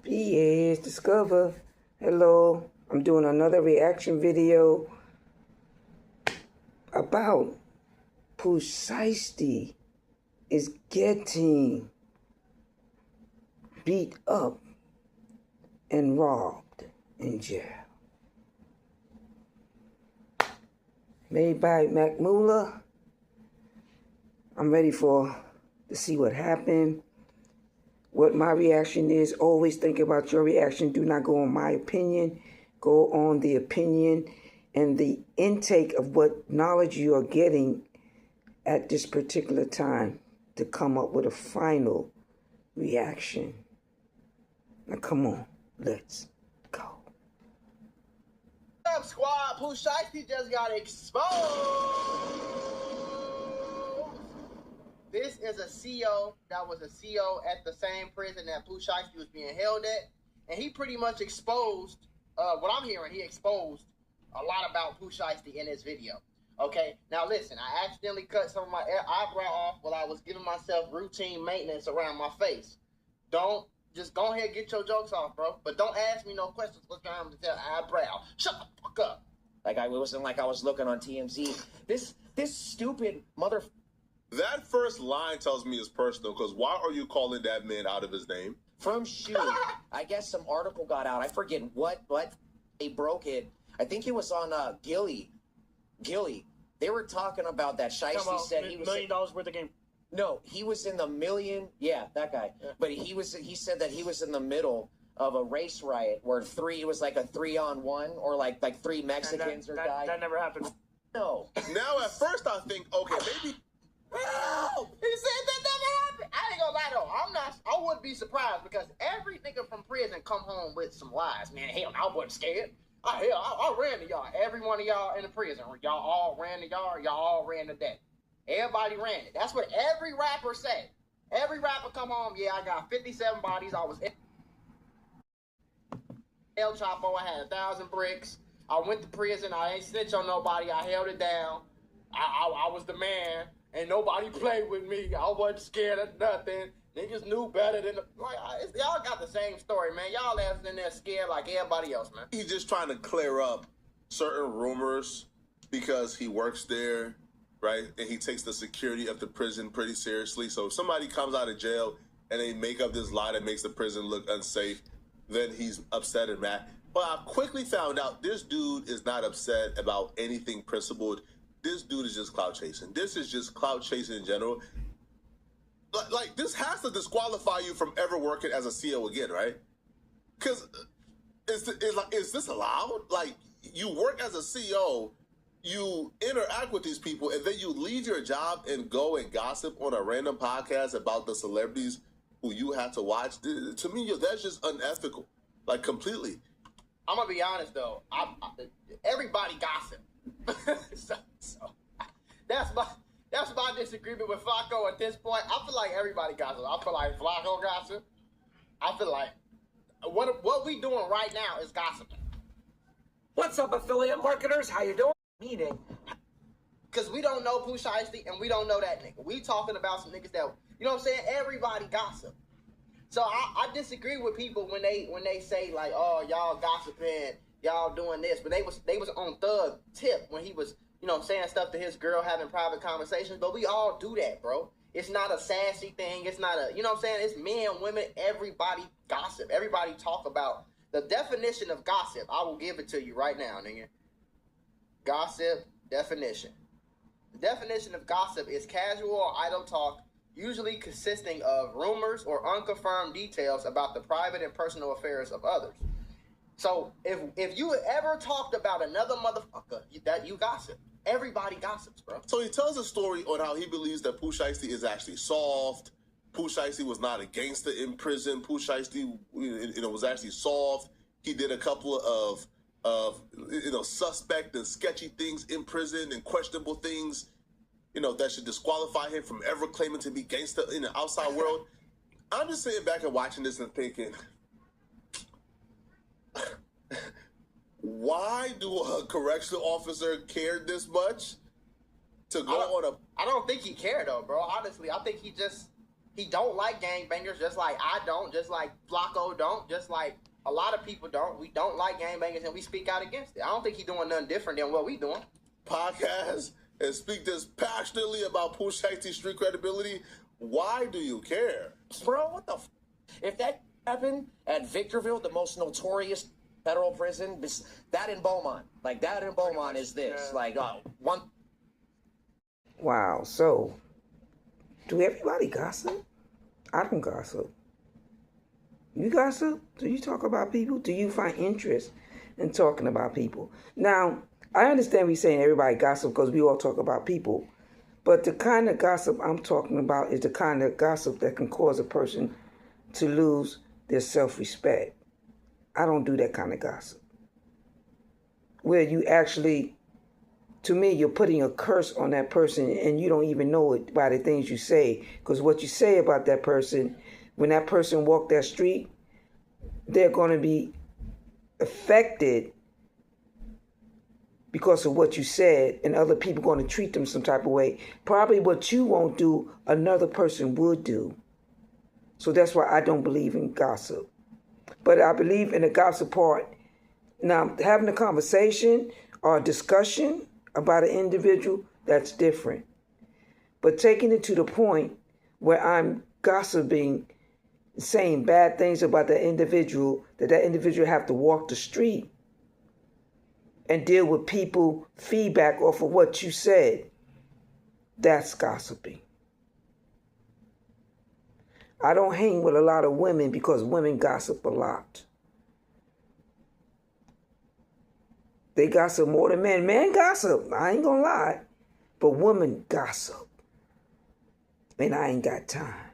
BSdiscover. Hello, I'm doing another reaction video about Pooh Shiesty is getting beat up and robbed in jail. Made by Macmula. I'm ready to see what happened. What my reaction is, always think about your reaction. Do not go on my opinion. Go on the opinion and the intake of what knowledge you are getting at this particular time to come up with a final reaction. Now come on, let's go. What up, squad? Pooh Shiesty just got exposed. This is a CO that was a CO at the same prison that Pooh Shiesty was being held at. And he pretty much exposed, what I'm hearing, he exposed a lot about Pooh Shiesty in his video. Okay, now listen, I accidentally cut some of my eyebrow off while I was giving myself routine maintenance around my face. Just go ahead and get your jokes off, bro. But don't ask me no questions. What's going on with that eyebrow? Shut the fuck up. Like it wasn't like I was looking on TMZ. This stupid mother. That first line tells me it's personal, because why are you calling that man out of his name? From Shoe. I guess some article got out. I forget what they broke it. I think it was on Gilly. They were talking about that. Shiesty said he was $1 million worth of game. No, he was in the million. Yeah, that guy. Yeah. But he said that he was in the middle of a race riot where it was like a 3-on-1, or like 3 Mexicans died. That never happened. No. Now at first I think, okay, maybe. Well, he said that never happened. I ain't gonna lie though. I wouldn't be surprised, because every nigga from prison come home with some lies. Man, hell, I wasn't scared. I ran to y'all. Every one of y'all in the prison. Y'all all ran to y'all. Y'all all ran to that. Everybody ran it. That's what every rapper said. Every rapper come home, yeah, I got 57 bodies. I was El Chapo. I had 1,000 bricks. I went to prison. I ain't snitch on nobody. I held it down. I was the man. And nobody played with me. I wasn't scared of nothing. Niggas knew better than y'all got the same story, man. Y'all ass in there scared like everybody else, man. He's just trying to clear up certain rumors because he works there, right? And he takes the security of the prison pretty seriously. So if somebody comes out of jail and they make up this lie that makes the prison look unsafe, then he's upset and mad. But I quickly found out this dude is not upset about anything principled. This dude is just clout chasing. This is just clout chasing in general. Like this has to disqualify you from ever working as a CEO again, right? Because is this allowed? Like, you work as a CEO, you interact with these people, and then you leave your job and go and gossip on a random podcast about the celebrities who you have to watch. To me, that's just unethical, like completely. I'm gonna be honest though. Everybody gossip. so that's my disagreement with Flacco at this point. I feel like everybody gossip. I feel like Flacco gossip. I feel like what we doing right now is gossiping. What's up, affiliate marketers? How you doing? Meeting. Because we don't know Pooh Shiesty and we don't know that nigga. We talking about some niggas that, you know what I'm saying? Everybody gossip. So I disagree with people when they say like, oh, y'all gossiping, y'all doing this. But they was on Thug tip when he was, you know, saying stuff to his girl, having private conversations. But we all do that, bro. It's not a sassy thing. It's not a, you know what I'm saying? It's men, women, everybody gossip. Everybody talk about the definition of gossip. I will give it to you right now, nigga. Gossip definition. The definition of gossip is casual or idle talk, usually consisting of rumors or unconfirmed details about the private and personal affairs of others. So if you ever talked about another motherfucker, that you gossip. Everybody gossips, bro. So he tells a story on how he believes that Pooh Shiesty is actually soft. Pooh Shiesty was not a gangster in prison. Pooh Shiesty, was actually soft. He did a couple of suspect and sketchy things in prison and questionable things, that should disqualify him from ever claiming to be gangster in the outside world. I'm just sitting back and watching this and thinking, why do a correctional officer care this much to go on a... I don't think he cared, though, bro. Honestly, I think he just... He don't like gangbangers, just like I don't, just like Flacco don't, just like a lot of people don't. We don't like gangbangers, and we speak out against it. I don't think he's doing nothing different than what we doing. Podcast and speak this passionately about Pooh Shiesty's street credibility. Why do you care? Bro, what the if that happened at Victorville, the most notorious federal prison, that in Beaumont, like that in Beaumont is this, like one. Wow. So, do everybody gossip? I don't gossip. You gossip? Do you talk about people? Do you find interest in talking about people? Now, I understand we saying everybody gossip because we all talk about people. But the kind of gossip I'm talking about is the kind of gossip that can cause a person to lose their self-respect. I don't do that kind of gossip. Where you actually, to me, you're putting a curse on that person and you don't even know it by the things you say. Because what you say about that person, when that person walk that street, they're going to be affected because of what you said, and other people going to treat them some type of way. Probably what you won't do, another person would do. So that's why I don't believe in gossip. But I believe in the gossip part. Now, having a conversation or a discussion about an individual, that's different. But taking it to the point where I'm gossiping, saying bad things about that individual have to walk the street and deal with people feedback off of what you said, that's gossiping. I don't hang with a lot of women because women gossip a lot. They gossip more than men. Men gossip, I ain't gonna lie. But women gossip. And I ain't got time.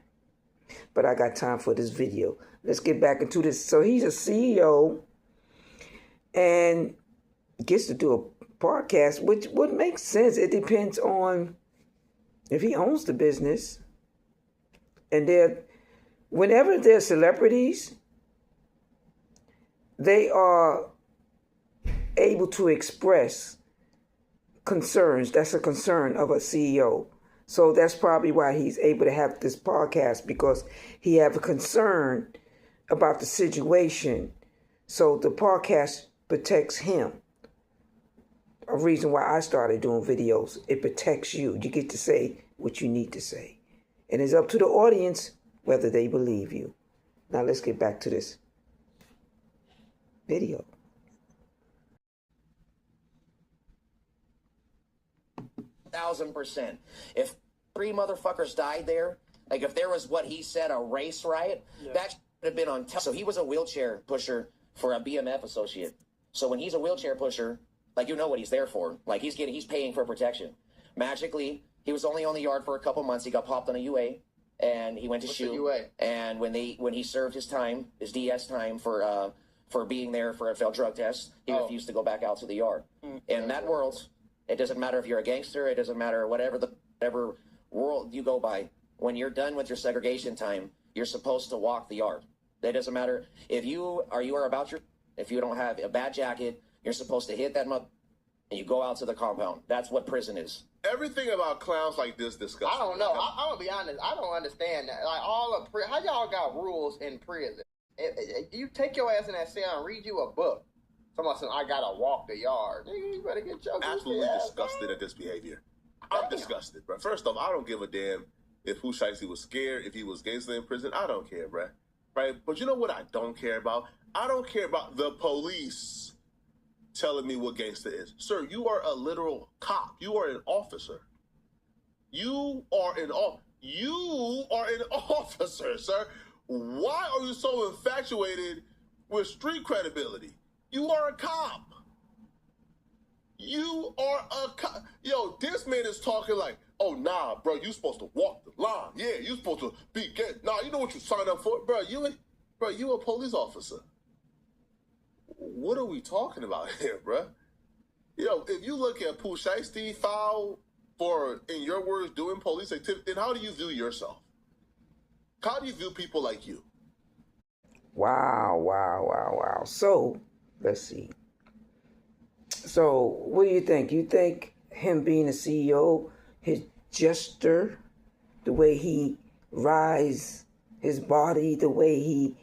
But I got time for this video. Let's get back into this. So he's a CEO and gets to do a podcast, which would make sense. It depends on if he owns the business. And whenever they're celebrities, they are able to express concerns. That's a concern of a CEO. So that's probably why he's able to have this podcast, because he have a concern about the situation. So the podcast protects him. A reason why I started doing videos, it protects you. You get to say what you need to say. And it's up to the audience whether they believe you. Now let's get back to this video. %1,000%. If 3 motherfuckers died there, like if there was what he said, a race riot, that should have been on television. So he was a wheelchair pusher for a BMF associate. So when he's a wheelchair pusher, like, you know what he's there for. Like, he's paying for protection. Magically, he was only on the yard for a couple months. He got popped on a UA, and he went to shoot. And when he served his time, his DS time for being there for a failed drug test, he refused to go back out to the yard. In that world, it doesn't matter if you're a gangster. It doesn't matter whatever world you go by. When you're done with your segregation time, you're supposed to walk the yard. It doesn't matter if you are about if you don't have a bad jacket, you're supposed to hit that mother and you go out to the compound. That's what prison is. Everything about clowns like this disgusting. I don't know. I'm gonna be honest. I don't understand that. Like, how y'all got rules in prison? You take your ass in that cell and read you a book. Somebody said, I gotta walk the yard. Nigga, you better get your absolutely disgusted at this behavior. I'm disgusted, bro. First off, I don't give a damn if Pooh Shiesty was scared, if he was gangster in prison. I don't care, bro. Right? But you know what I don't care about? I don't care about the police telling me what gangster is. Sir, you are a literal cop. You are an officer. You are an officer, sir. Why are you so infatuated with street credibility? You are a cop. You are a cop. Yo, this man is talking like, oh, nah, bro, you supposed to walk the line. Yeah, you supposed to be gay. Nah, you know what you signed up for? Bro, you a police officer. What are we talking about here, bro? Yo, if you look at Pooh Shiesty file for, in your words, doing police activity, then how do you view yourself? How do you view people like you? Wow. So, let's see. So, what do you think? You think him being a CEO, his gesture, the way he rise his body, the way he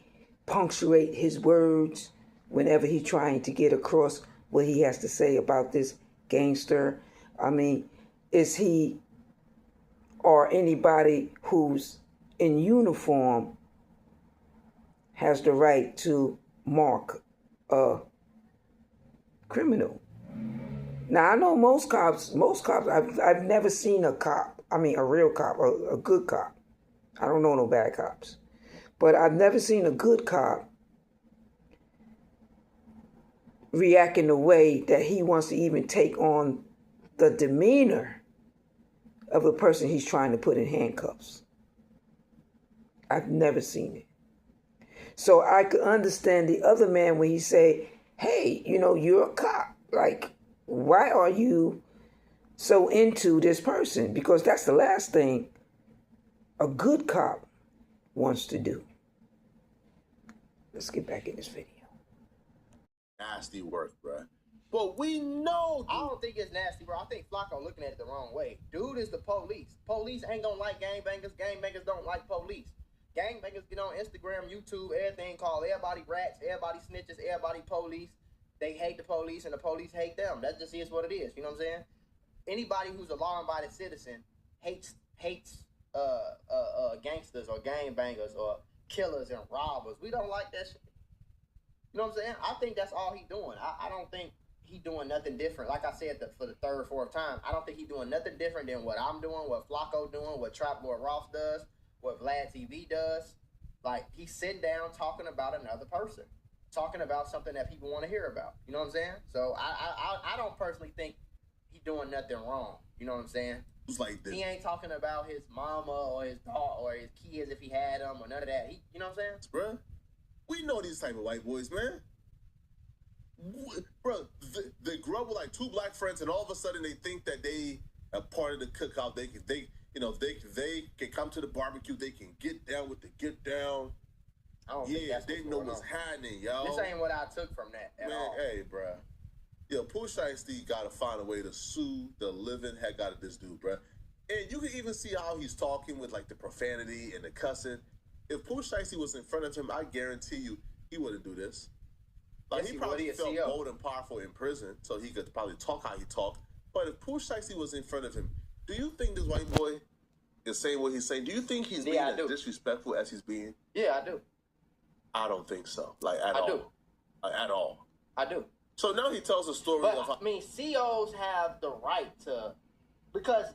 punctuate his words whenever he's trying to get across what he has to say about this gangster. I mean, is he or anybody who's in uniform has the right to mark a criminal? Now, I know most cops, I've never seen a cop, I mean a real cop, a good cop. I don't know no bad cops. But I've never seen a good cop react in a way that he wants to even take on the demeanor of the person he's trying to put in handcuffs. I've never seen it. So I could understand the other man when he say, hey, you know, you're a cop. Like, why are you so into this person? Because that's the last thing a good cop wants to do. Let's get back in this video. Nasty work, bruh. But we know. I don't think it's nasty, bro. I think Flacco looking at it the wrong way. Dude is the police. Police ain't gonna like gangbangers. Gangbangers don't like police. Gangbangers get on Instagram, YouTube, everything, call everybody rats, everybody snitches, everybody police. They hate the police and the police hate them. That just is what it is. You know what I'm saying? Anybody who's a law-abiding citizen hates gangsters or gangbangers or killers and robbers. We don't like that shit. You know what I'm saying? I think that's all he doing. I don't think he doing nothing different. Like I said for the third, fourth time, I don't think he doing nothing different than what I'm doing, what Flacco doing, what Trap Lord Ross does, what Vlad TV does. Like, he's sitting down talking about another person, talking about something that people want to hear about. You know what I'm saying? So I don't personally think he doing nothing wrong. You know what I'm saying? It's like this. He ain't talking about his mama or his dog or his kids if he had them or none of that. You know what I'm saying? Bruh, we know these type of white boys, man. Bro, they grew up with like two black friends, and all of a sudden they think that they are part of the cookout. They can come to the barbecue. They can get down with the get down. I don't think that's they know what's happening, y'all. This ain't what I took from that at all. Hey, bro. Yo, Pooh Shiesty gotta find a way to sue the living heck out of this dude, bro. And you can even see how he's talking with like the profanity and the cussing. If Pooh Shiesty was in front of him, I guarantee you he wouldn't do this. Like, yes, he probably felt CEO. bold and powerful in prison, so he could probably talk how he talked. But if Pooh Shiesty was in front of him, do you think this white boy is saying what he's saying? Do you think he's being as disrespectful as he's being? Yeah, I do. I don't think so. Like, at all. I do. Like, at all. I do. So now he tells a story But, of how... I mean, COs have the right to... Because,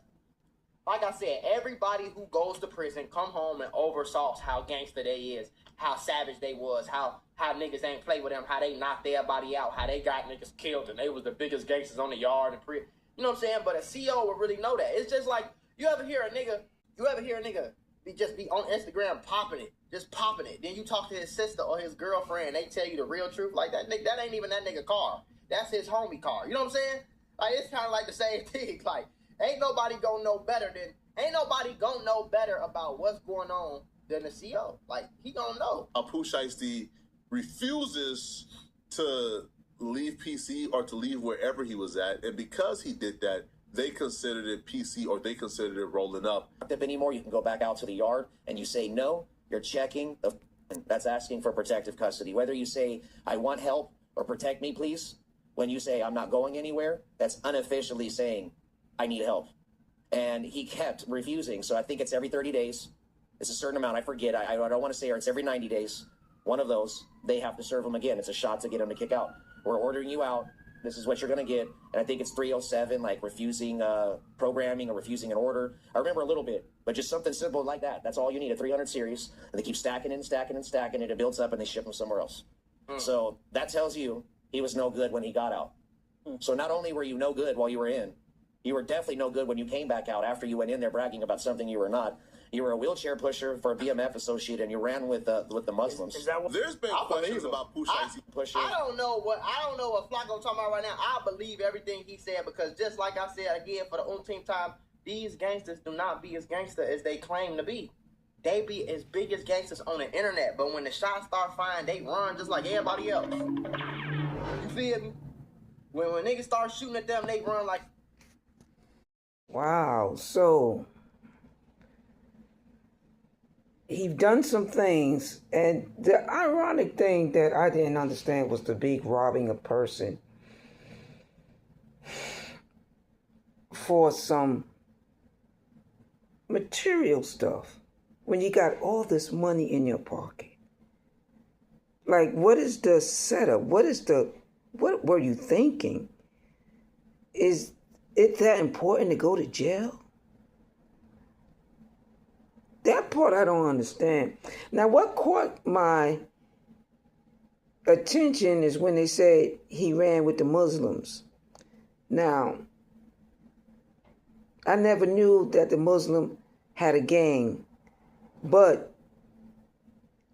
like I said, everybody who goes to prison come home and oversalts how gangster they is, how savage they was, how niggas ain't play with them, how they knocked everybody out, how they got niggas killed, and they was the biggest gangsters on the yard. And you know what I'm saying? But a CO would really know that. It's just like, you ever hear a nigga be on Instagram popping it, just popping it. Then you talk to his sister or his girlfriend, and they tell you the real truth. Like, that nigga, that ain't even that nigga car. That's his homie car. You know what I'm saying? Like, it's kind of like the same thing. Like, ain't nobody gonna know better about what's going on than the CO. Like, he gonna know. Pooh Shiesty refuses to leave PC or to leave wherever he was at, and because he did that, they considered it PC or they considered it rolling up. If anymore, you can go back out to the yard and you say no, you're checking. That's asking for protective custody. Whether you say, I want help or protect me, please. When you say, I'm not going anywhere, that's unofficially saying, I need help. And he kept refusing. So I think it's every 30 days. It's a certain amount. I forget. I don't want to say it's every 90 days. One of those, they have to serve him again. It's a shot to get him to kick out. We're ordering you out. This is what you're going to get. And I think it's 307, like refusing programming or refusing an order. I remember a little bit, but just something simple like that. That's all you need, a 300 series. And they keep stacking and stacking and stacking it. It builds up and they ship them somewhere else. So that tells you he was no good when he got out. So not only were you no good while you were in, you were definitely no good when you came back out after you went in there bragging about something you were not. You were a wheelchair pusher for a BMF associate, and you ran with the Muslims. Is that what? There's been questions about Pooh Shiesty. I don't know what Flacco talking about right now. I believe everything he said because just like I said again for the umpteenth time, these gangsters do not be as gangster as they claim to be. They be as big as gangsters on the internet, but when the shots start flying, they run just like everybody else. You feel me? When niggas start shooting at them, they run like. Wow, so He's done some things, and the ironic thing that I didn't understand was the big robbing a person for some material stuff when you got all this money in your pocket. Like, what is the setup? What were you thinking? Is it that important to go to jail? That part I don't understand. Now, what caught my attention is when they said he ran with the Muslims. Now, I never knew that the Muslim had a gang, but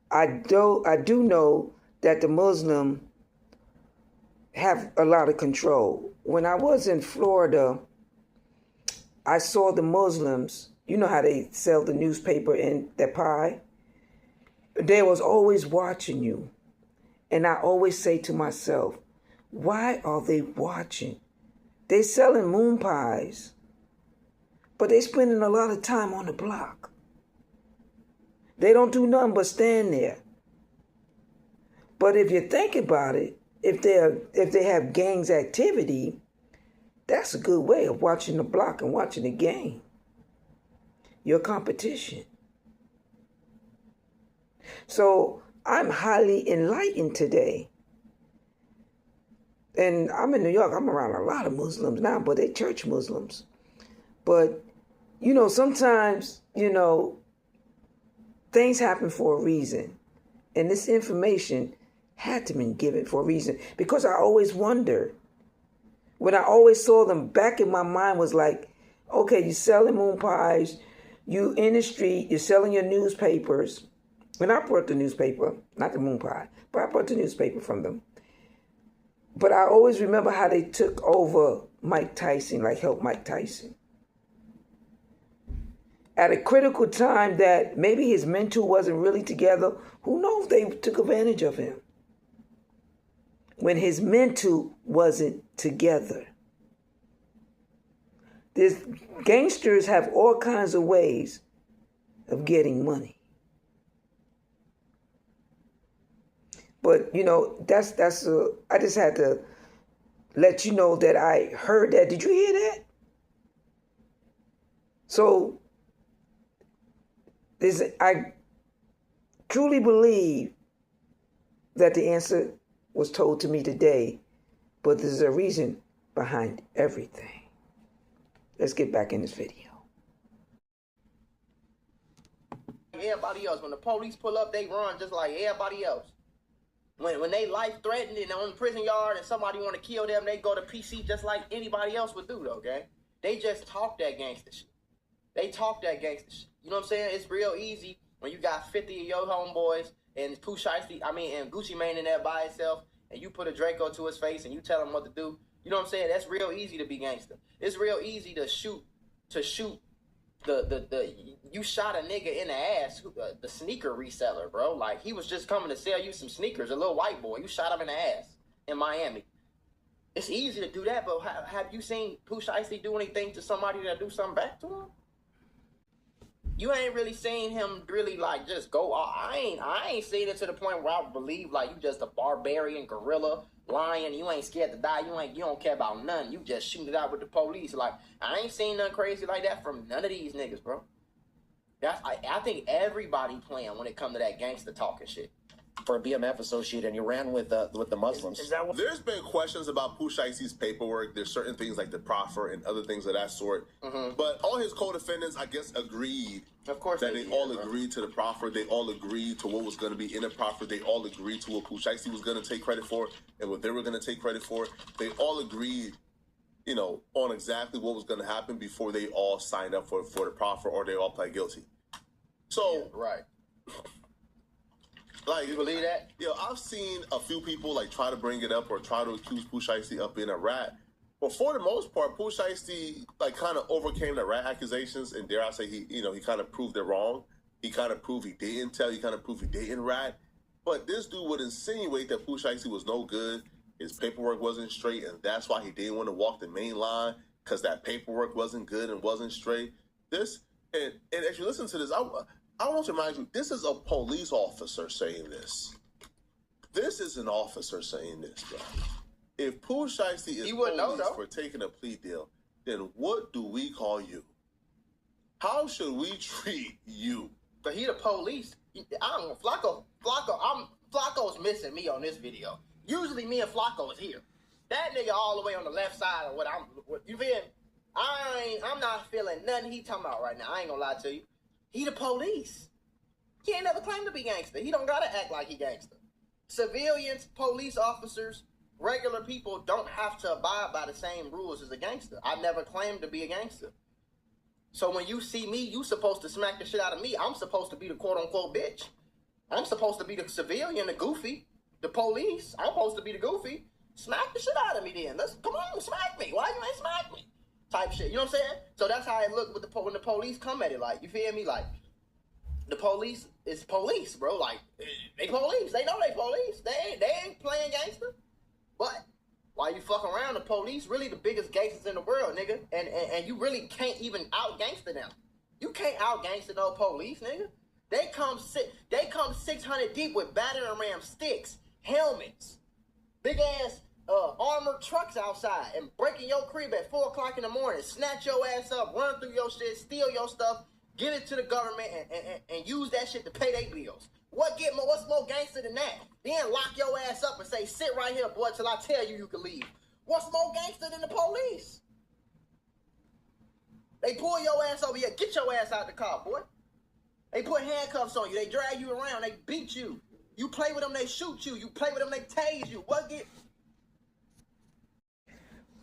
I do know that the Muslim have a lot of control. When I was in Florida, I saw the Muslims. You know how they sell the newspaper in their pie? They was always watching you. And I always say to myself, why are they watching? They selling moon pies, but they spending a lot of time on the block. They don't do nothing but stand there. But if you think about it, if they have gangs activity, that's a good way of watching the block and watching the game. Your competition. So I'm highly enlightened today. And I'm in New York. I'm around a lot of Muslims now, but they're church Muslims. But, sometimes, things happen for a reason. And this information had to be given for a reason. Because I always wondered. When I always saw them, back in my mind was like, okay, you're selling moon pies. You in the street, you're selling your newspapers. When I brought the newspaper, not the moon pie, but I brought the newspaper from them. But I always remember how they took over Mike Tyson, like helped Mike Tyson. At a critical time that maybe his mentor wasn't really together, who knows, they took advantage of him. When his mentor wasn't together. Gangsters have all kinds of ways of getting money. But, I just had to let you know that I heard that. Did you hear that? So, I truly believe that the answer was told to me today, but there's a reason behind everything. Let's get back in this video. Everybody else, when the police pull up, they run just like everybody else. When they life threatened and on the prison yard and somebody want to kill them, they go to PC just like anybody else would do, though, okay? They just talk that gangster shit. They talk that gangster shit. You know what I'm saying? It's real easy when you got 50 of your homeboys and Pooh Shiesty, and Gucci Mane in there by itself, and you put a Draco to his face and you tell him what to do. You know what I'm saying? That's real easy to be gangster. It's real easy to shoot you shot a nigga in the ass, the sneaker reseller, bro. Like, he was just coming to sell you some sneakers, a little white boy. You shot him in the ass in Miami. It's easy to do that, but have you seen Pooh Shiesty do anything to somebody that do something back to him? You ain't really seen him really like just go. I ain't seen it to the point where I believe like you just a barbarian gorilla lion. You ain't scared to die. You don't care about nothing. You just shooting it out with the police. Like, I ain't seen nothing crazy like that from none of these niggas, bro. I think everybody playing when it come to that gangster talking shit. For a BMF associate, and you ran with the Muslims. Is that what? There's been questions about Pooh Shiesty's paperwork. There's certain things like the proffer and other things of that sort. Mm-hmm. But all his co-defendants, I guess, agreed. Of course, that they all agreed to the proffer. They all agreed to what was going to be in the proffer. They all agreed to what Pooh Shiesty was going to take credit for and what they were going to take credit for. They all agreed, on exactly what was going to happen before they all signed up for the proffer or they all pled guilty. So, yeah, right. Like, you believe that? I've seen a few people like try to bring it up or try to accuse Pooh Shiesty of being a rat. But for the most part, Pooh Shiesty like kind of overcame the rat accusations, and dare I say he kind of proved it wrong. He kind of proved he didn't tell. He kind of proved he didn't rat. But this dude would insinuate that Pooh Shiesty was no good. His paperwork wasn't straight, and that's why he didn't want to walk the main line because that paperwork wasn't good and wasn't straight. And if you listen to this, I want to remind you, this is a police officer saying this. This is an officer saying this, bro. If Pooh Shiesty is police for taking a plea deal, then what do we call you? How should we treat you? But he the police. I don't know. Flacco's missing me on this video. Usually me and Flacco is here. That nigga all the way on the left side of what you feel? I'm not feeling nothing he talking about right now. I ain't gonna lie to you. He the police. He ain't never claimed to be gangster. He don't gotta act like he gangster. Civilians, police officers, regular people don't have to abide by the same rules as a gangster. I never claimed to be a gangster. So when you see me, you supposed to smack the shit out of me. I'm supposed to be the quote-unquote bitch. I'm supposed to be the civilian, the goofy, the police. I'm supposed to be the goofy. Smack the shit out of me then. Come on, smack me. Why you ain't smack me? Type shit. You know what I'm saying? So that's how it look with when the police come at it. Like, you feel me? Like, the police is police, bro. Like, they police. They know they police. They ain't playing gangster. But while you fuck around, the police really the biggest gangsters in the world, nigga. And you really can't even out gangster them. You can't out gangster no police, nigga. They come 600 deep with battering ram sticks, helmets, big ass armored trucks outside, and breaking your crib at 4 o'clock in the morning, snatch your ass up, run through your shit, steal your stuff, give it to the government, and use that shit to pay their bills. What's more gangster than that? Then lock your ass up and say, sit right here, boy, till I tell you can leave. What's more gangster than the police? They pull your ass over here. Get your ass out the car, boy. They put handcuffs on you. They drag you around. They beat you. You play with them, they shoot you. You play with them, they tase you.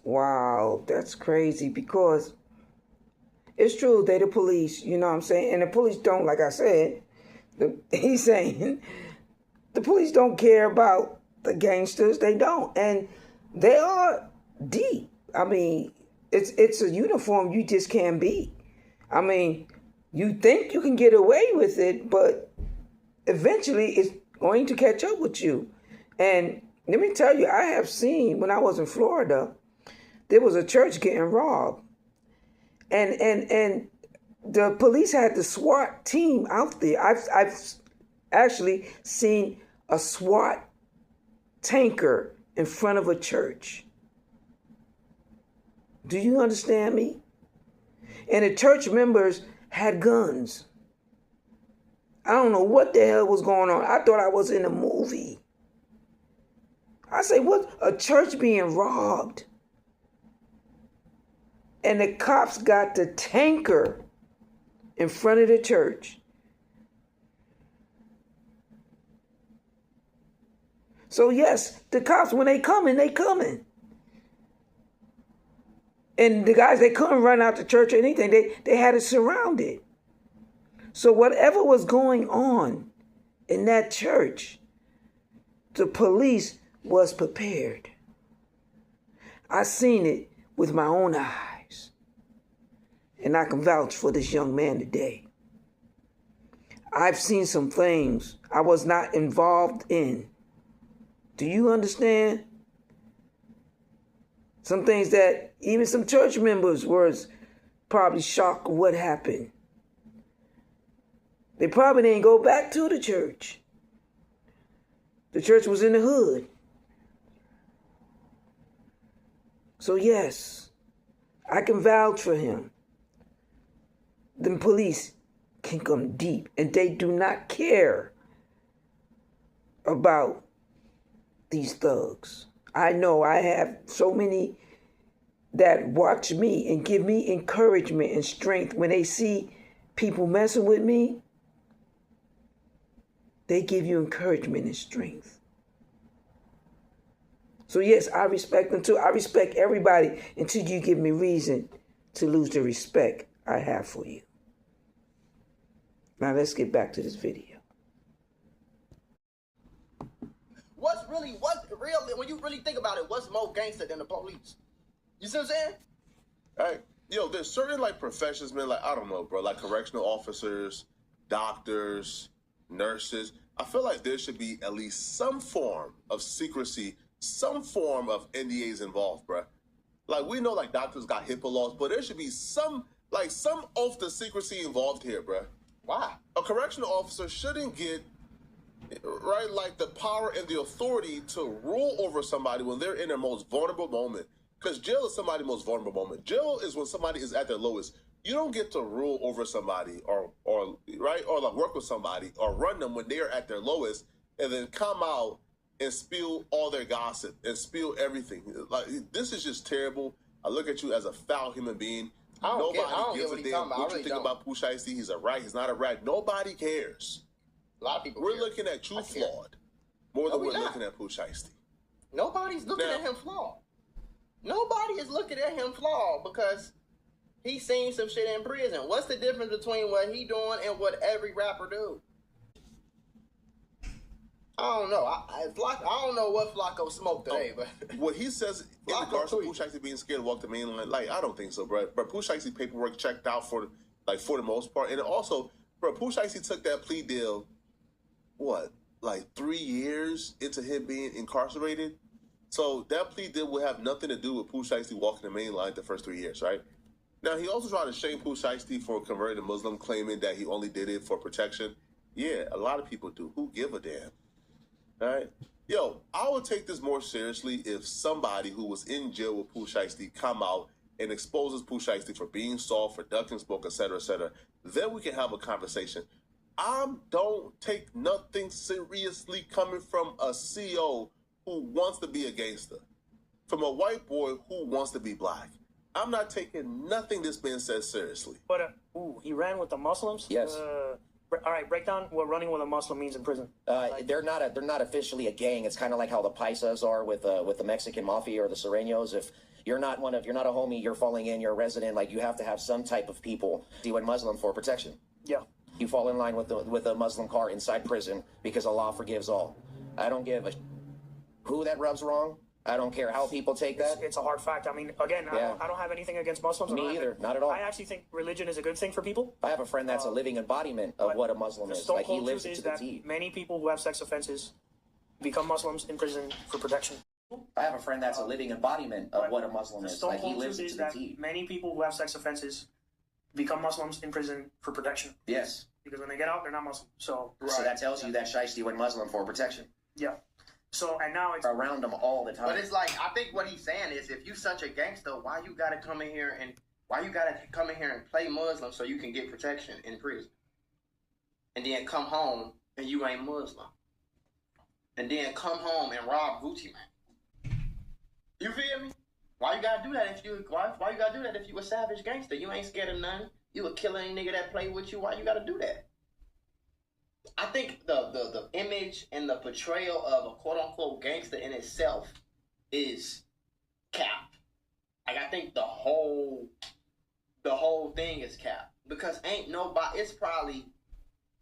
Wow, that's crazy, because it's true, they the police, you know what I'm saying? And the police don't, like I said, he's saying the police don't care about the gangsters. They don't. And they are deep. I mean, it's a uniform you just can't beat. I mean, you think you can get away with it, but eventually it's going to catch up with you. And let me tell you, I have seen, when I was in Florida, there was a church getting robbed. And the police had the SWAT team out there. I've actually seen a SWAT tanker in front of a church. Do you understand me? And the church members had guns. I don't know what the hell was going on. I thought I was in a movie. I say, what? A church being robbed. And the cops got the tanker in front of the church. So yes, the cops, when they coming, they coming. And the guys, they couldn't run out the church or anything. They had it surrounded. So whatever was going on in that church, the police was prepared. I seen it with my own eyes. And I can vouch for this young man today. I've seen some things I was not involved in. Do you understand? Some things that even some church members were probably shocked what happened. They probably didn't go back to the church. The church was in the hood. So yes, I can vouch for him. The police can come deep, and they do not care about these thugs. I know I have so many that watch me and give me encouragement and strength when they see people messing with me. They give you encouragement and strength. So yes, I respect them too. I respect everybody until you give me reason to lose the respect I have for you. Now let's get back to this video. What's real, when you really think about it, what's more gangster than the police? You see what I'm saying? Hey, there's certain like professions, man, like, I don't know, bro, like correctional officers, doctors, nurses. I feel like there should be at least some form of secrecy, some form of NDAs involved, bro. Like, we know like doctors got HIPAA laws, but there should be some oath to secrecy involved here, bro. Why? A correctional officer shouldn't get, right, like the power and the authority to rule over somebody when they're in their most vulnerable moment. Because jail is somebody's most vulnerable moment. Jail is when somebody is at their lowest. You don't get to rule over somebody or right, or like work with somebody or run them when they are at their lowest, and then come out and spill all their gossip and spill everything. Like, this is just terrible. I look at you as a foul human being. Nobody gives a damn what you think about Pooh Shiesty. He's a rat. He's not a rat. Nobody cares. A lot of people. We're looking at you flawed more than we're looking at Pooh Shiesty. Nobody's looking at him flawed. Nobody is looking at him flawed because he's seen some shit in prison. What's the difference between what he doing and what every rapper do? I don't know. I don't know what Flacco smoked today, but what he says in regards to Pooh Shiesty being scared to walk the main line, like, I don't think so, bro. But Pooh Shiesty paperwork checked out for the most part, and also, bro, Pooh Shiesty took that plea deal. What, like 3 years into him being incarcerated? So that plea deal will have nothing to do with Pooh Shiesty walking the main line the first 3 years, right? Now, he also tried to shame Pooh Shiesty for converting to Muslim, claiming that he only did it for protection. Yeah, a lot of people do. Who give a damn? All right? Yo, I would take this more seriously if somebody who was in jail with Pooh Shiesty come out and exposes Pooh Shiesty for being soft, for ducking smoke, etc., etc. Then we can have a conversation. I don't take nothing seriously coming from a CO who wants to be a gangster, from a white boy who wants to be black. I'm not taking nothing that's being said seriously. But he ran with the Muslims. Yes. All right, break down what running with a Muslim means in prison. They're not officially a gang. It's kind of like how the Paisas are with the Mexican mafia or the Sureños. If you're not a homie, you're falling in, you're a resident. Like, you have to have some type of people. You went Muslim for protection. Yeah. You fall in line with the Muslim car inside prison because Allah forgives all. I don't give a who that rubs wrong. I don't care how people take that. It's a hard fact. I mean, again, I don't have anything against Muslims. Me either, not at all. I actually think religion is a good thing for people. I have a friend that's a living embodiment of what a Muslim is. Like, he lives it to the T. Many people who have sex offenses become Muslims in prison for protection. I have a friend that's a living embodiment of what a Muslim is. Like, he lives it to the T. Many people who have sex offenses become Muslims in prison for protection. Yes. Because when they get out, they're not Muslim. So that tells you that Shiesty went Muslim for protection. Yeah. So, and now it's around them all the time. But it's like, I think what he's saying is, if you such a gangster, why you gotta come in here and play Muslim so you can get protection in prison, and then come home and you ain't Muslim, and then come home and rob Gucci man. You feel me? Why you gotta do that if you a savage gangster? You ain't scared of nothing. You a killing nigga that play with you. Why you gotta do that? I think the image and the portrayal of a quote unquote gangster in itself is cap. Like, I think the whole thing is cap, because ain't nobody. It's probably,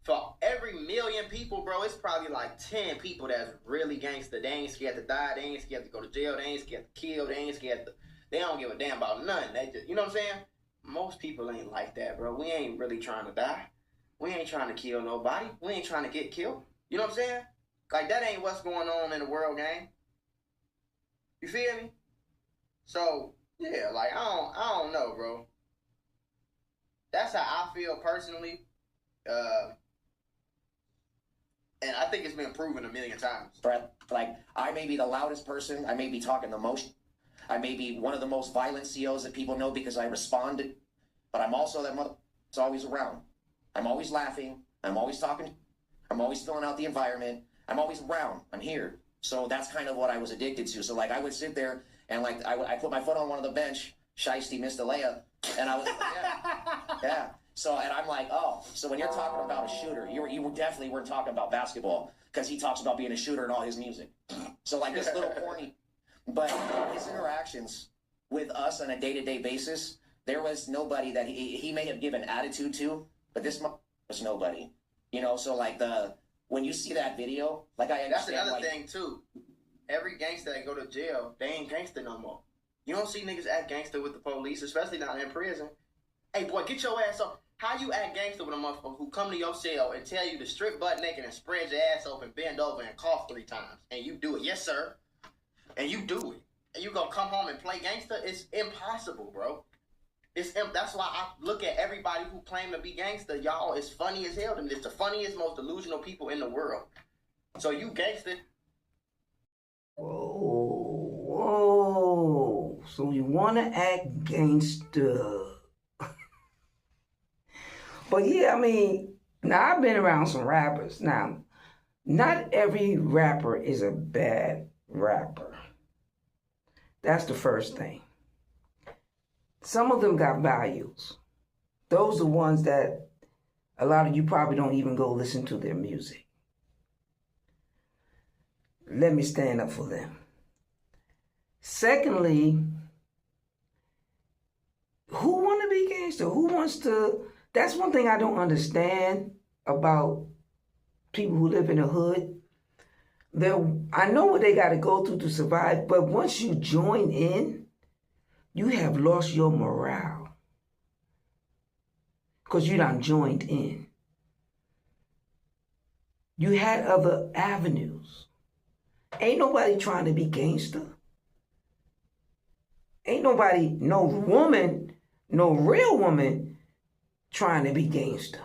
for every million people, bro, it's probably like 10 people that's really gangster. They ain't scared to die. They ain't scared to go to jail. They ain't scared to kill. They ain't scared to. They don't give a damn about nothing. They just, you know what I'm saying? Most people ain't like that, bro. We ain't really trying to die. We ain't trying to kill nobody. We ain't trying to get killed. You know what I'm saying? Like, that ain't what's going on in the world, gang. You feel me? So, yeah, like, I don't know, bro. That's how I feel personally. And I think it's been proven a million times. Like, I may be the loudest person. I may be talking the most. I may be one of the most violent COs that people know because I responded. But I'm also that mother that's always around. I'm always laughing. I'm always talking. I'm always filling out the environment. I'm always around. I'm here. So that's kind of what I was addicted to. So, like, I would sit there and, like, I put my foot on one of the bench. Shiesty missed a layup. And I was like, yeah. So, and I'm like, oh. So when you're talking about a shooter, you definitely weren't talking about basketball, because he talks about being a shooter in all his music. So, like, this little corny. But his interactions with us on a day-to-day basis, there was nobody that he may have given attitude to, but this was nobody. You know, so, like, when you see that video, like, I understand. That's another thing, too. Every gangster that go to jail, they ain't gangster no more. You don't see niggas act gangster with the police, especially not in prison. Hey, boy, get your ass up. How you act gangster with a motherfucker who come to your cell and tell you to strip butt naked and spread your ass open, bend over, and cough 3 times, and you do it? Yes, sir. And you do it. And you gonna come home and play gangster? It's impossible, bro. That's why I look at everybody who claim to be gangster. Y'all is funny as hell. It's the funniest, most delusional people in the world. So you gangster. Whoa. So you want to act gangster. But yeah, I mean, now I've been around some rappers. Now, not every rapper is a bad rapper. That's the first thing. Some of them got values. Those are ones that a lot of you probably don't even go listen to their music. Let me stand up for them. Secondly, who want to be gangster? Who wants to... That's one thing I don't understand about people who live in the hood. I know what they got to go through to survive, but once you join in, you have lost your morale. Because you done joined in. You had other avenues. Ain't nobody trying to be gangster. Ain't nobody, no woman, no real woman trying to be gangster.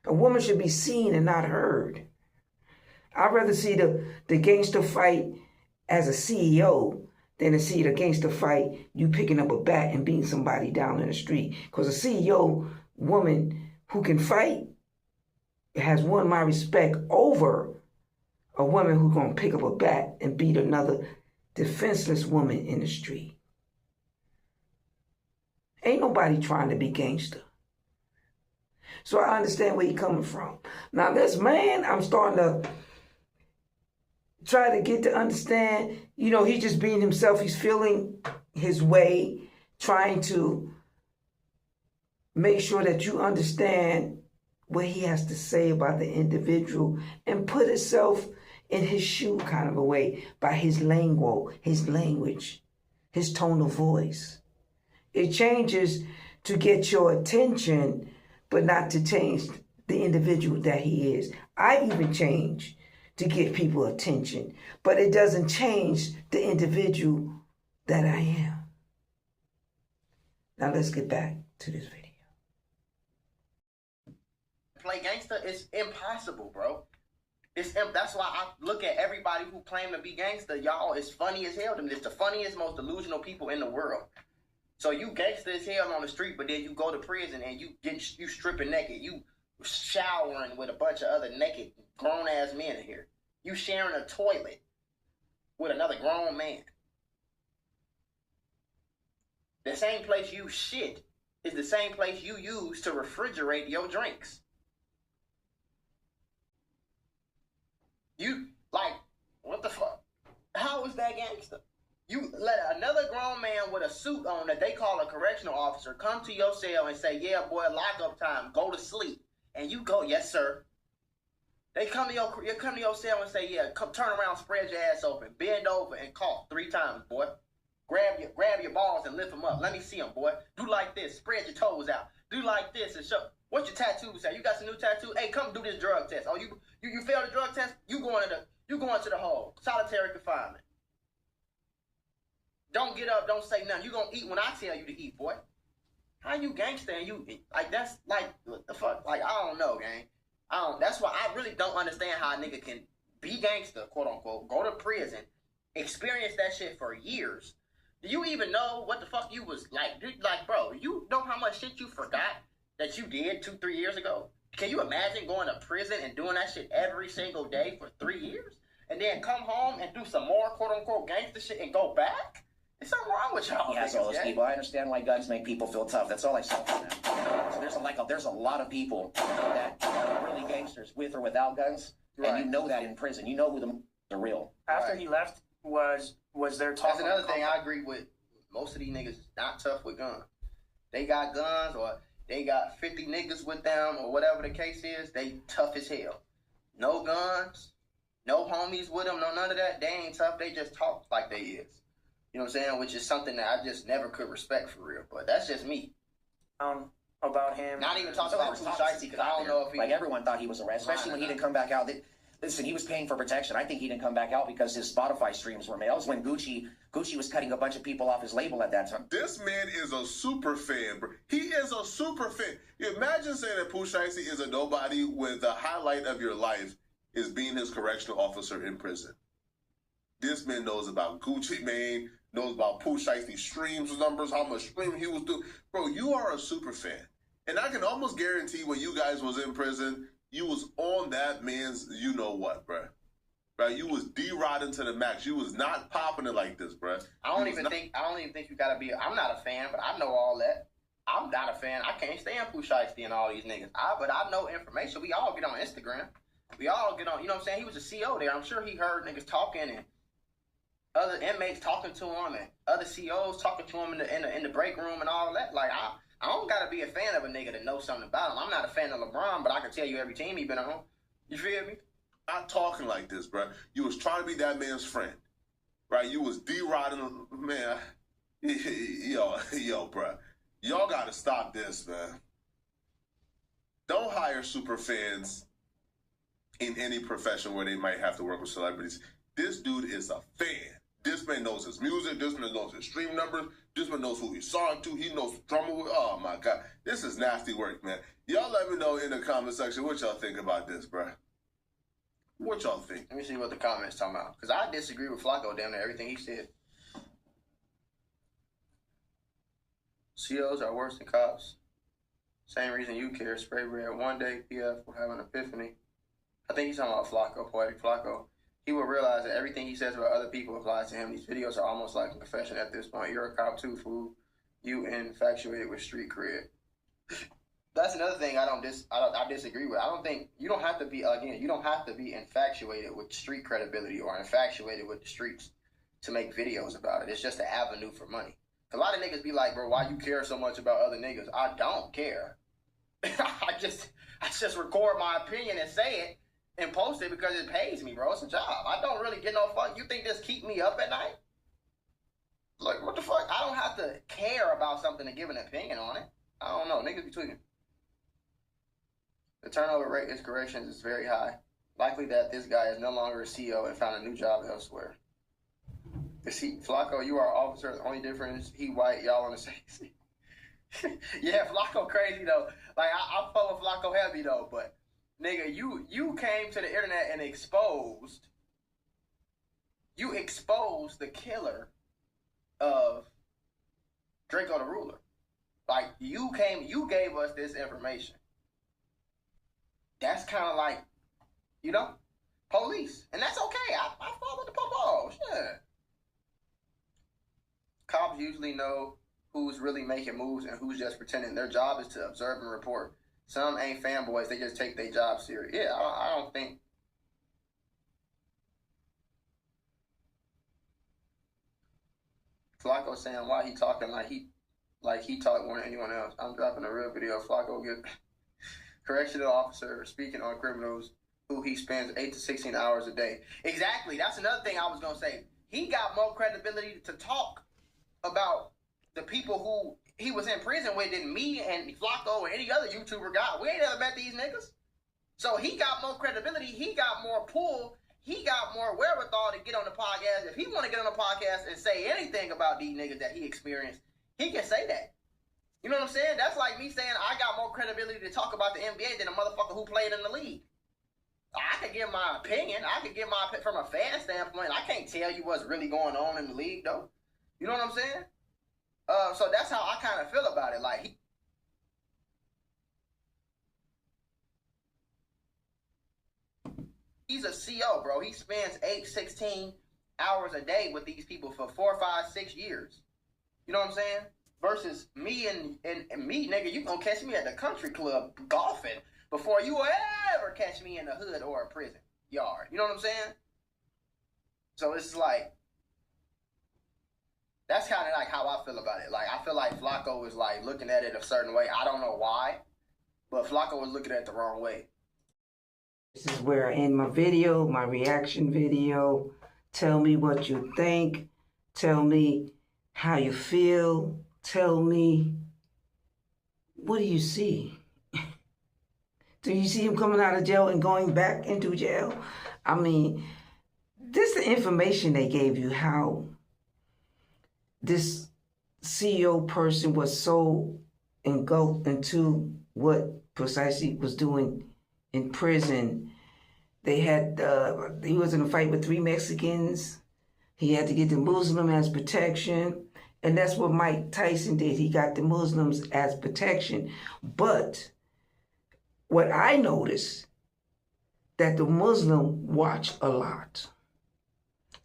A woman should be seen and not heard. I'd rather see the gangster fight as a CEO than to see the gangster fight you picking up a bat and beating somebody down in the street. Because a CEO woman who can fight has won my respect over a woman who's going to pick up a bat and beat another defenseless woman in the street. Ain't nobody trying to be gangster. So I understand where you're coming from. Now this man, I'm starting to try to get to understand, he's just being himself. He's feeling his way, trying to make sure that you understand what he has to say about the individual and put himself in his shoe kind of a way by his lingo, his language, his tone of voice. It changes to get your attention, but not to change the individual that he is. I even change to get people attention, but it doesn't change the individual that I am. Now let's get back to this video. Play gangster is impossible, bro. That's why I look at everybody who claim to be gangster. Y'all is funny as hell. It's the funniest, most delusional people in the world. So you gangster as hell on the street, but then you go to prison and you stripping naked. You showering with a bunch of other naked grown ass men in here. You sharing a toilet with another grown man. The same place you shit is the same place you use to refrigerate your drinks. You, what the fuck? How is that gangster? You let another grown man with a suit on that they call a correctional officer come to your cell and say, yeah, boy, lockup time, go to sleep. And you go, yes, sir. They come to your cell and say, yeah, come turn around, spread your ass open, bend over and cough 3 times, boy. Grab your balls and lift them up. Let me see them, boy. Do like this. Spread your toes out. Do like this and show. What's your tattoo say? You got some new tattoo? Hey, come do this drug test. Oh, you failed the drug test? You going to the hole. Solitary confinement. Don't get up. Don't say nothing. You gonna eat when I tell you to eat, boy. How you gangster and you that's what the fuck? I don't know, gang. That's why I really don't understand how a nigga can be gangster, quote unquote, go to prison, experience that shit for years. Do you even know what the fuck you was like? Bro, you know how much shit you forgot that you did 2-3 years ago? Can you imagine going to prison and doing that shit every single day for 3 years? And then come home and do some more quote unquote gangster shit and go back? There's something wrong with y'all. Yes, all those people. I understand why guns make people feel tough. That's all I said from that. So there's a lot of people that are really gangsters with or without guns, right. And you know that in prison. You know who the real. After he left, was there talk? That's another thing I agree with. Most of these niggas not tough with guns. They got guns or they got 50 niggas with them or whatever the case is. They tough as hell. No guns, no homies with them, no none of that. They ain't tough. They just talk like they is. You know what I'm saying? Which is something that I just never could respect for real. But that's just me. About him. Not even talking about Pooh Shiesty because I don't know if he... Everyone thought he was arrested, especially when he didn't come back out. Listen, he was paying for protection. I think he didn't come back out because his Spotify streams were males when Gucci was cutting a bunch of people off his label at that time. This man is a super fan, bro. He is a super fan. Imagine saying that Pooh Shiesty is a nobody when the highlight of your life is being his correctional officer in prison. This man knows about Gucci Mane, knows about Pooh Shiesty streams numbers, how much streaming he was doing. Bro, you are a super fan. And I can almost guarantee when you guys was in prison, you was on that man's you know what, bro. Right? You was D-rodding to the max. You was not popping it like this, bro. I don't even think you gotta be. I'm not a fan, but I know all that. I'm not a fan. I can't stand Pooh Shiesty and all these niggas. But I know information. We all get on Instagram. We all get on. You know what I'm saying? He was a CO there. I'm sure he heard niggas talking and other inmates talking to him and other COs talking to him in the break room and all that. Like I don't gotta be a fan of a nigga to know something about him. I'm not a fan of LeBron, but I can tell you every team he been on. You feel me? Not talking like this, bro. You was trying to be that man's friend, right? You was D-rodding, man. Yo, bro. Y'all got to stop this, man. Don't hire super fans in any profession where they might have to work with celebrities. This dude is a fan. This man knows his music. This man knows his stream numbers. This man knows who he saw it to. He knows the drummer. Oh, my God. This is nasty work, man. Y'all let me know in the comment section what y'all think about this, bro. What y'all think? Let me see what the comments talking about. Because I disagree with Flacco damn near everything he said. COs are worse than cops. Same reason you care. Spray red. One day, PF will have an epiphany. I think he's talking about Flacco, Poetic Flacco. He will realize that everything he says about other people applies to him. These videos are almost like a confession at this point. You're a cop too, fool. You infatuated with street cred. That's another thing I disagree with. I don't think you don't have to be infatuated with street credibility or infatuated with the streets to make videos about it. It's just an avenue for money. A lot of niggas be like, bro, why you care so much about other niggas? I don't care. I just record my opinion and say it and post it because it pays me, bro. It's a job. I don't really get no fuck. You think this keep me up at night? Like, what the fuck? I don't have to care about something to give an opinion on it. I don't know. Niggas be tweaking. The turnover rate in corrections is very high. Likely that this guy is no longer a CO and found a new job elsewhere. Flacco, you are officer. The only difference, he white, y'all on the same seat. Yeah, Flacco crazy though. Like I fuck with Flacco heavy though, but nigga, you came to the internet and exposed the killer of Draco the Ruler. Like you gave us this information. That's kind of like, police. And that's okay. I follow the popos. Yeah. Cops usually know who's really making moves and who's just pretending. Their job is to observe and report. Some ain't fanboys. They just take their job serious. Yeah, I don't think. Flacco saying why he talking like he talk more than anyone else. I'm dropping a real video. Flacco get correctional officer speaking on criminals who he spends 8 to 16 hours a day. Exactly. That's another thing I was going to say. He got more credibility to talk about the people who he was in prison with than me and Flacco or any other YouTuber got. We ain't never met these niggas. So he got more credibility. He got more pull. He got more wherewithal to get on the podcast. If he want to get on the podcast and say anything about these niggas that he experienced, he can say that. You know what I'm saying? That's like me saying I got more credibility to talk about the NBA than a motherfucker who played in the league. I could give my opinion. I could give my from a fan standpoint. I can't tell you what's really going on in the league, though. You know what I'm saying? So that's how I kind of feel about it. Like, he's a CO, bro. He spends 8, 16 hours a day with these people for 4, 5, 6 years. You know what I'm saying? Versus me and me, nigga, you gonna catch me at the country club golfing before you will ever catch me in the hood or a prison yard. You know what I'm saying? So it's like, that's kind of like how I feel about it. Like, I feel like Flacco was like looking at it a certain way. I don't know why, but Flacco was looking at it the wrong way. This is where I end my video, my reaction video. Tell me what you think. Tell me how you feel. Tell me, what do you see? Do you see him coming out of jail and going back into jail? I mean, this is the information they gave you, how this CEO person was so engulfed into what precisely was doing in prison. They had, he was in a fight with 3 Mexicans. He had to get the Muslim as protection. And that's what Mike Tyson did. He got the Muslims as protection. But what I noticed, that the Muslim watch a lot.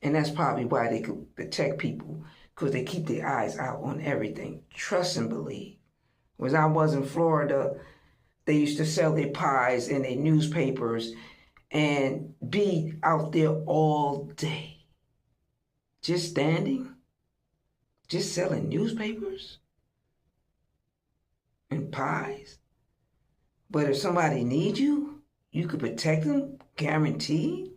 And that's probably why they could protect people, because they keep their eyes out on everything. Trust and believe. When I was in Florida, they used to sell their pies in their newspapers and be out there all day. Just standing, just selling newspapers and pies. But if somebody needs you, you could protect them, guaranteed.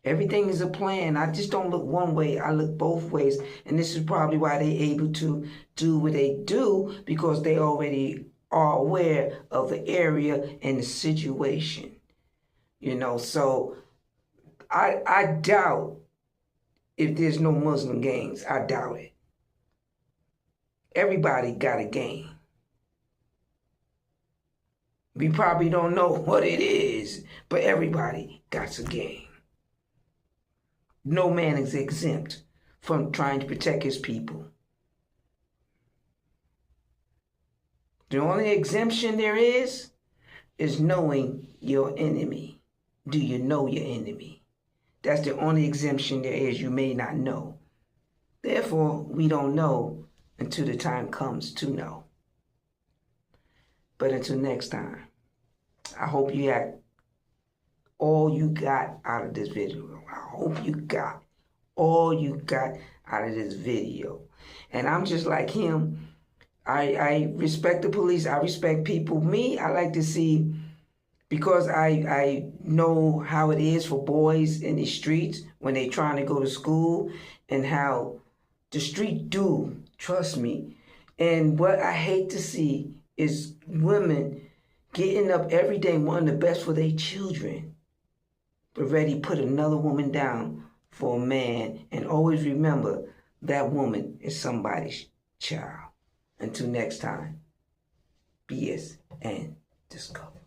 Everything is a plan. I just don't look one way. I look both ways. And this is probably why they're able to do what they do, because they already are aware of the area and the situation. You know, so I doubt if there's no Muslim gangs. I doubt it. Everybody got a gang. We probably don't know what it is, but everybody got a gang. No man is exempt from trying to protect his people. The only exemption there is knowing your enemy. Do you know your enemy? That's the only exemption there is. You may not know. Therefore, we don't know until the time comes to know. But until next time, I hope you got all you got out of this video. I hope you got all you got out of this video. And I'm just like him. I respect the police. I respect people. Me, I like to see, because I know how it is for boys in the streets when they trying to go to school, and how the street do, trust me. And what I hate to see is women getting up every day wanting the best for their children, but ready to put another woman down for a man. And always remember, that woman is somebody's child. Until next time, BS and Discover.